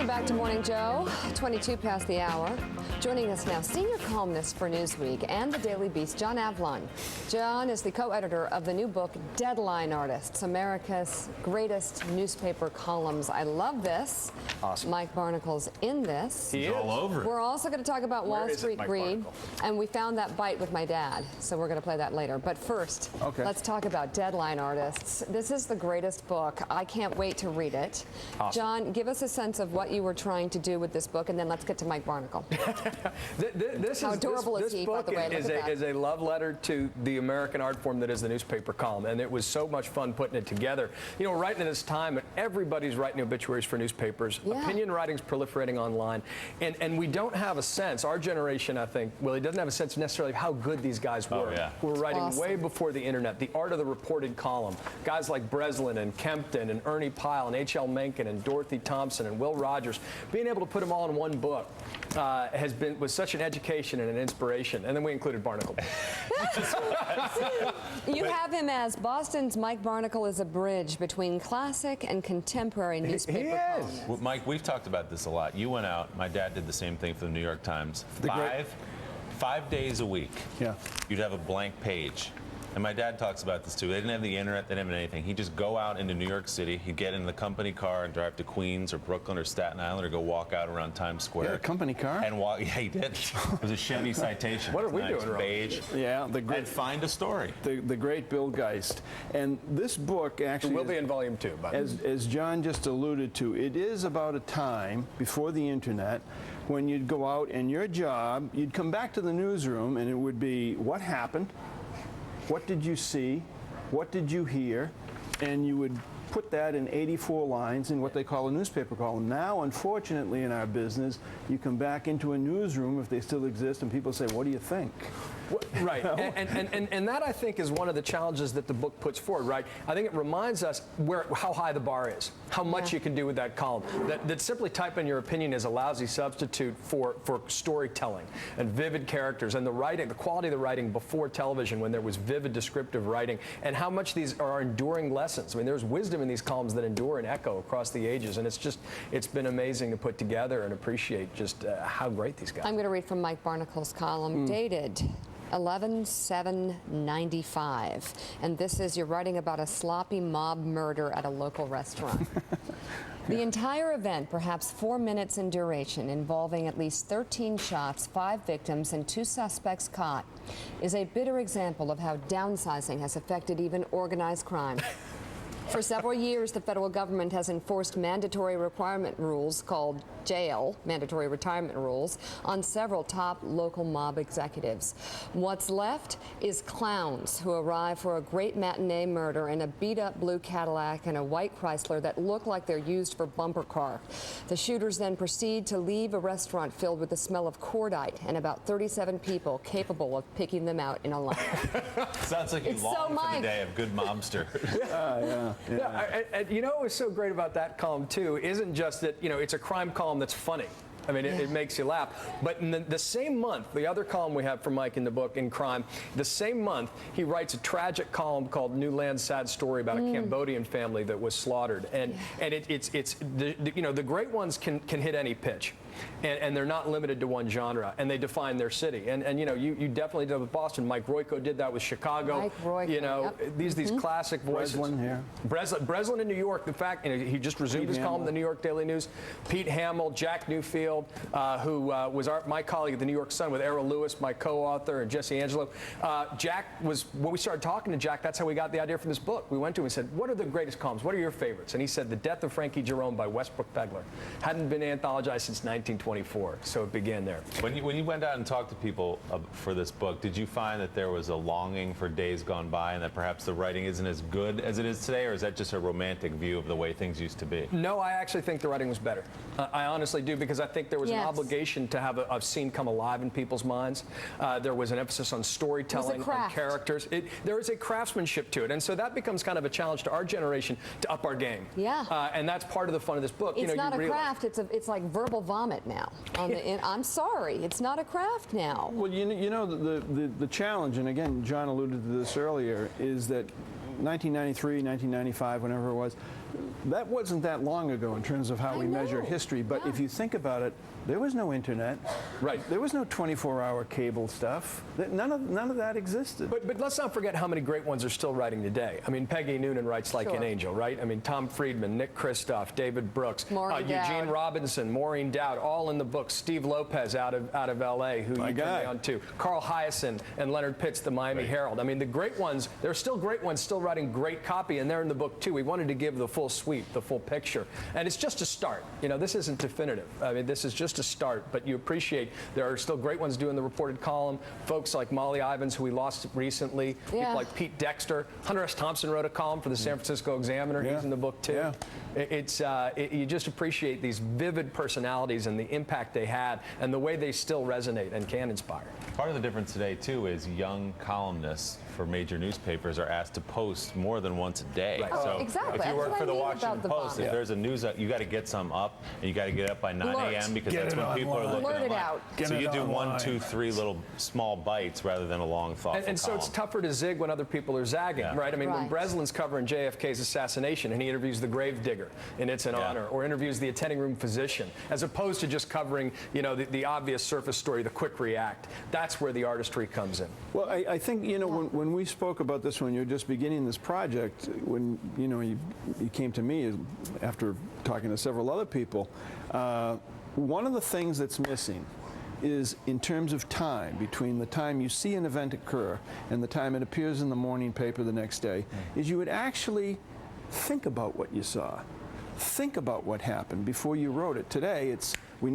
Welcome back to Morning Joe, 22 past the hour. Joining us now, senior columnist for Newsweek and the Daily Beast, John Avlon. John is the co-editor of the new book, Deadline Artists, America's Greatest Newspaper Columns. I love this. Awesome. Mike Barnicle's in this. He's all over it. We're also going to talk about Wall Street Greed, and we found that bite with my dad, so we're going to play that later. But first, let's talk about Deadline Artists. This is the greatest book. I can't wait to read it. Awesome. John, give us a sense of what you were trying to do with this book, and then let's get to Mike Barnicle. How adorable is he, by the way? This book is a love letter to the American art form that is the newspaper column, and it was so much fun putting it together. You know, right in this time, everybody's writing obituaries for newspapers. Yeah. Opinion writing's proliferating online, and we don't have a sense, our generation, I think, well, he doesn't have a sense necessarily of how good these guys were. Oh, yeah. Who were writing Awesome. way before the internet, the art of the reported column. Guys like Breslin and Kempton and Ernie Pyle and H.L. Mencken and Dorothy Thompson and Will Rogers. Being able to put them all in one book was such an education and an inspiration. And then we included Barnicle. You have him as Boston's Mike Barnicle is a bridge between classic and contemporary newspaper columns. Well, Mike, we've talked about this a lot. You went out. My dad did the same thing for the New York Times. Five days a week, you'd have a blank page. And my dad talks about this too. They didn't have the internet, they didn't have anything. He'd just go out into New York City, he'd get in the company car and drive to Queens or Brooklyn or Staten Island or go walk out around Times Square. Yeah, a company car? And walk, yeah, he did. It was a Chevy Citation. What are we doing wrong? Beige. Yeah, And find a story. the great Bill Geist. And this book actually It will be in volume 2, by the way. as John just alluded to, it is about a time before the internet when you'd go out and your job, you'd come back to the newsroom and it would be what happened, what did you see, what did you hear, and you would put that in 84 lines in what they call a newspaper column. Now, unfortunately, in our business, you come back into a newsroom, if they still exist, and people say, what do you think? Right, and that I think is one of the challenges that the book puts forward, right? I think it reminds us how high the bar is, how much you can do with that column. That simply typing your opinion is a lousy substitute for storytelling and vivid characters and the writing, the quality of the writing before television when there was vivid descriptive writing, and how much these are enduring lessons. I mean, there's wisdom in these columns that endure and echo across the ages, and it's been amazing to put together and appreciate just how great these guys are. I'm going to read from Mike Barnicle's column, dated 11/7/95, and this is, you're writing about a sloppy mob murder at a local restaurant. The entire event, perhaps 4 minutes in duration, involving at least 13 shots, 5 victims, and 2 suspects caught, is a bitter example of how downsizing has affected even organized crime. For several years, the federal government has enforced mandatory requirement rules called mandatory retirement rules, on several top local mob executives. What's left is clowns who arrive for a great matinee murder in a beat-up blue Cadillac and a white Chrysler that look like they're used for bumper car. The shooters then proceed to leave a restaurant filled with the smell of cordite and about 37 people capable of picking them out in a line. Sounds like you long for the day of good mobster. You know what was so great about that column, too, isn't just that, you know, it's a crime column that's funny. I mean, it makes you laugh. But in the same month, the other column we have for Mike in the book, in crime, the same month, he writes a tragic column called New Land, Sad Story about a Cambodian family that was slaughtered. And you know, the great ones can hit any pitch. And they're not limited to one genre, and they define their city. And you know, you definitely did with Boston. Mike Royko did that with Chicago. Mike Royko, you know, these classic voices. Breslin here. Breslin in New York. In fact, you know, he just resumed his column in the New York Daily News. Pete Hamill, Jack Newfield, who was my colleague at the New York Sun with Errol Lewis, my co-author, and Jesse Angelo. Jack was, when we started talking to Jack, that's how we got the idea for this book. We went to him and said, what are the greatest columns? What are your favorites? And he said, The Death of Frankie Jerome by Westbrook Pegler. Hadn't been anthologized since 1924, so it began there. When you went out and talked to people for this book, did you find that there was a longing for days gone by and that perhaps the writing isn't as good as it is today, or is that just a romantic view of the way things used to be? No, I actually think the writing was better. I honestly do, because I think there was an obligation to have a scene come alive in people's minds. There was an emphasis on storytelling and characters. There is a craftsmanship to it, and so that becomes kind of a challenge to our generation to up our game. Yeah. And that's part of the fun of this book. It's you know, not a craft. It's like verbal vomit now. I'm sorry, it's not a craft now. Well, you know the challenge, and again, John alluded to this earlier, is that 1993, 1995, whenever it was, that wasn't that long ago in terms of how we measure history. But if you think about it, there was no internet. Right. There was no 24-hour cable stuff. None of that existed. But let's not forget how many great ones are still writing today. I mean, Peggy Noonan writes like an angel, right? I mean, Tom Friedman, Nick Kristof, David Brooks, Eugene Robinson, Maureen Dowd, all in the book. Steve Lopez out of L.A., who you turn on to. Carl Hyacin and Leonard Pitts, the Miami Herald. I mean, the great ones, there are still great ones still writing great copy, and they're in the book, too. We wanted to give the full sweep, the full picture. And it's just a start. You know, this isn't definitive. I mean, this is just a start, but you appreciate there are still great ones doing the reported column. Folks like Molly Ivins, who we lost recently. People like Pete Dexter. Hunter S. Thompson wrote a column for the San Francisco Examiner. He's in the book, too. You just appreciate these vivid personalities and the impact they had and the way they still resonate and can inspire. Part of the difference today, too, is young columnists for major newspapers are asked to post more than once a day. Right. So exactly. if you work for the Washington Post, if there's a news, you got to get some up, and you got to get up by 9 a.m. because that's when people are looking online. So you do 1, 2, 3 little small bites rather than a long, thoughtful And so column. it's tougher to zig when other people are zagging, right? I mean, when Breslin's covering JFK's assassination and he interviews the gravedigger and It's an Honor, or interviews the attending room physician, as opposed to just covering, you know, the obvious surface story, the quick react. That's where the artistry comes in. Well, I think, you know, when we spoke about this when you're just beginning this project, when, you know, you came to me after talking to several other people, one of the things that's missing is in terms of time, between the time you see an event occur and the time it appears in the morning paper the next day, is you would actually think about what you saw. Think about what happened before you wrote it. Today, we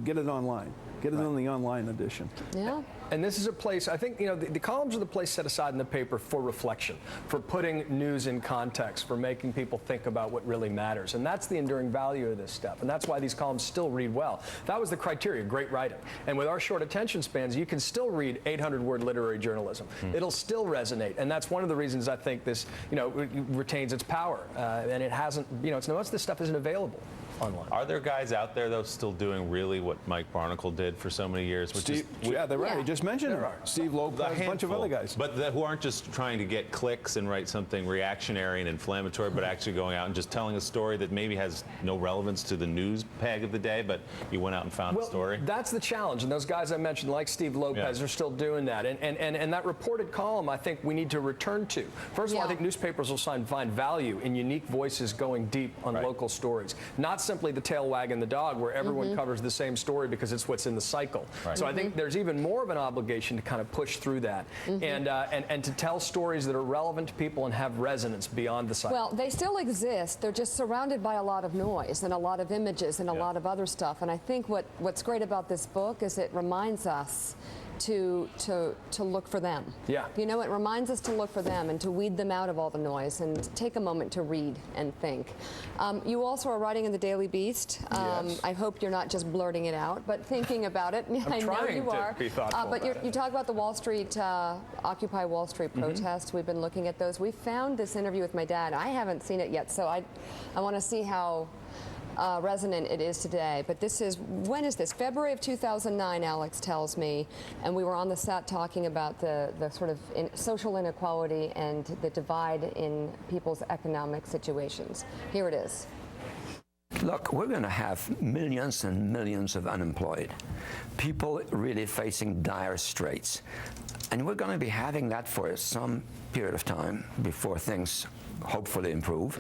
get it online. Get it on the online edition. Yeah. And this is a place, I think, you know, the columns are the place set aside in the paper for reflection, for putting news in context, for making people think about what really matters. And that's the enduring value of this stuff. And that's why these columns still read well. That was the criteria, great writing. And with our short attention spans, you can still read 800-word literary journalism. It'll still resonate. And that's one of the reasons I think this, you know, retains its power. And it hasn't, you know, most of this stuff isn't available online. Are there guys out there, though, still doing really what Mike Barnicle did for so many years? They're right. I just mentioned it. Steve Lopez, a bunch of other guys. But who aren't just trying to get clicks and write something reactionary and inflammatory, but actually going out and just telling a story that maybe has no relevance to the news peg of the day, but you went out and found a story? That's the challenge. And those guys I mentioned, like Steve Lopez, are still doing that. And that reported column, I think we need to return to. First of all, I think newspapers will find value in unique voices going deep on local stories. Not simply the tail wagging the dog where everyone covers the same story because it's what's in the cycle. So I think there's even more of an obligation to kind of push through that and to tell stories that are relevant to people and have resonance beyond the cycle. Well, they still exist. They're just surrounded by a lot of noise and a lot of images and a lot of other stuff. And I think what's great about this book is it reminds us to look for them. Yeah. You know, it reminds us to look for them and to weed them out of all the noise and take a moment to read and think. You also are writing in the Daily Beast. Yes. I hope you're not just blurting it out, but thinking about it. I know you are. Be thoughtful but you talk about the Wall Street, Occupy Wall Street protests. We've been looking at those. We found this interview with my dad. I haven't seen it yet, so I want to see how resonant it is today. But when is this? February of 2009, Alex tells me, and we were on the set talking about the sort of social inequality and the divide in people's economic situations. Here it is. Look, we're going to have millions and millions of unemployed, people really facing dire straits. And we're going to be having that for some period of time before things hopefully improve.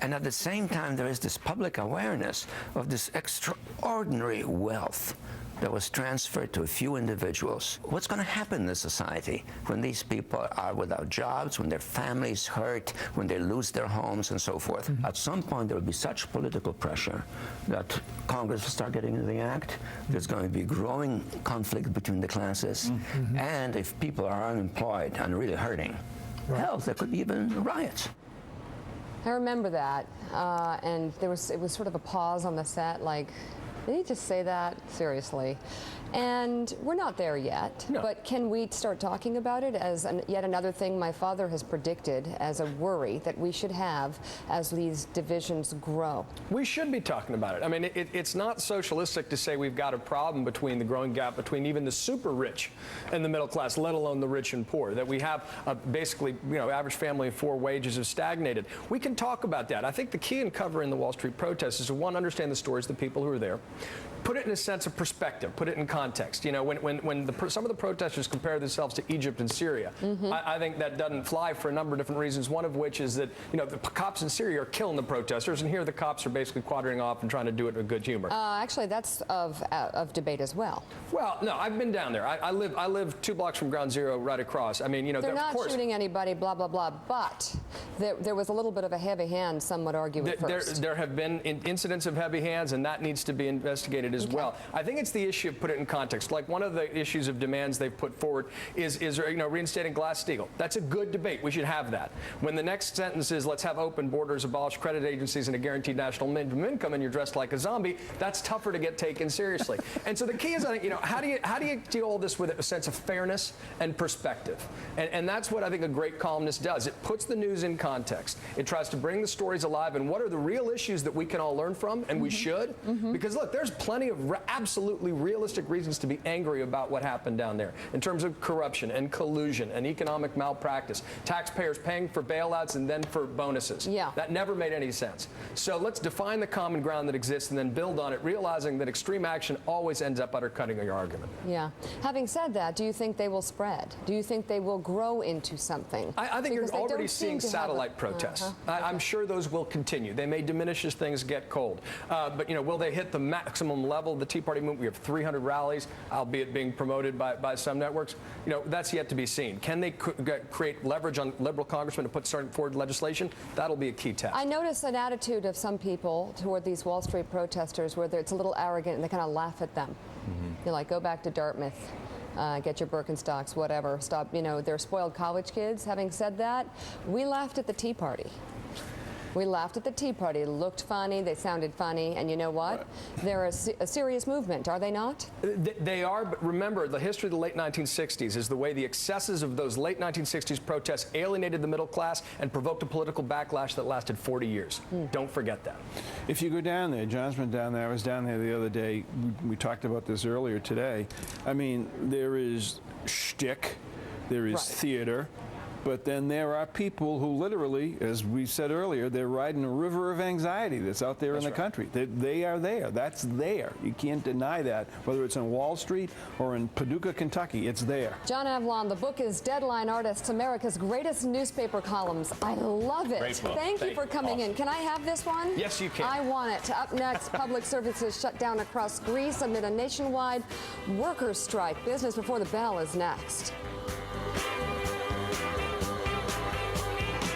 And at the same time, there is this public awareness of this extraordinary wealth that was transferred to a few individuals. What's going to happen in this society when these people are without jobs, when their families hurt, when they lose their homes and so forth? At some point, there will be such political pressure that Congress will start getting into the act. There's going to be growing conflict between the classes. And if people are unemployed and really hurting, hell, there could be even riots. I remember that, and it was sort of a pause on the set, like, did he just say that? Seriously. And we're not there yet, No. but can we start talking about it as yet another thing my father has predicted as a worry that we should have as these divisions grow? We should be talking about it. I mean, it's not socialistic to say we've got a problem between the growing gap between even the super rich and the middle class, let alone the rich and poor, that we have basically, average family of 4 wages have stagnated. We can talk about that. I think the key in covering the Wall Street protests is to, one, understand the stories of the people who are there, put it in a sense of perspective, put it in context. When some of the protesters compare themselves to Egypt and Syria, I think that doesn't fly for a number of different reasons, one of which is that, the cops in Syria are killing the protesters, and here the cops are basically quartering off and trying to do it with good humor. Actually, that's of debate as well. Well, no, I've been down there. I live 2 blocks from Ground Zero, right across. I mean, they're not of course, shooting anybody, blah, blah, blah, but there was a little bit of a heavy hand, some would argue, at first. There have been incidents of heavy hands, and that needs to be investigated as well. I think it's the issue of put it in context. Like, one of the issues of demands they've put forward is reinstating Glass-Steagall. That's a good debate. We should have that. When the next sentence is, let's have open borders, abolish credit agencies, and a guaranteed national minimum income, and you're dressed like a zombie, that's tougher to get taken seriously. And so the key is, I think, how do you deal all this with a sense of fairness and perspective? And that's what I think a great columnist does. It puts the news in context. It tries to bring the stories alive, and what are the real issues that we can all learn from, and we should. Because, look, there's plenty of absolutely realistic reasons to be angry about what happened down there in terms of corruption and collusion and economic malpractice, taxpayers paying for bailouts and then for bonuses. Yeah. That never made any sense. So let's define the common ground that exists and then build on it, realizing that extreme action always ends up undercutting your argument. Yeah. Having said that, do you think they will spread? Do you think they will grow into something? I think Because you're they already don't seeing seem to have satellite protests. I'm sure those will continue. They may diminish as things get cold. But, will they hit the maximum level of the Tea Party movement? We have 300 rallies, albeit being promoted by some networks. That's yet to be seen. Can they create leverage on liberal congressmen to put forward legislation? That'll be a key test. I notice an attitude of some people toward these Wall Street protesters where it's a little arrogant and they kind of laugh at them. You're like, go back to Dartmouth. Get your Birkenstocks, whatever. Stop, they're spoiled college kids. Having said that, we laughed at the Tea Party. We laughed at the Tea Party. It looked funny. They sounded funny. And you know what? They're a serious movement, are they not? They are, but remember, the history of the late 1960s is the way the excesses of those late 1960s protests alienated the middle class and provoked a political backlash that lasted 40 years. Don't forget that. If you go down there, John's been down there. I was down there the other day. We talked about this earlier today. I mean, there is shtick, there is theater. But then there are people who literally, as we said earlier, they're riding a river of anxiety that's out there in the country. They are there. That's there. You can't deny that, whether it's on Wall Street or in Paducah, Kentucky. It's there. John Avlon, the book is Deadline Artists, America's Greatest Newspaper Columns. I love it. Great book. Thank you for coming in. Can I have this one? Yes, you can. I want it. Up next, public services shut down across Greece amid a nationwide workers' strike. Business before the bell is next.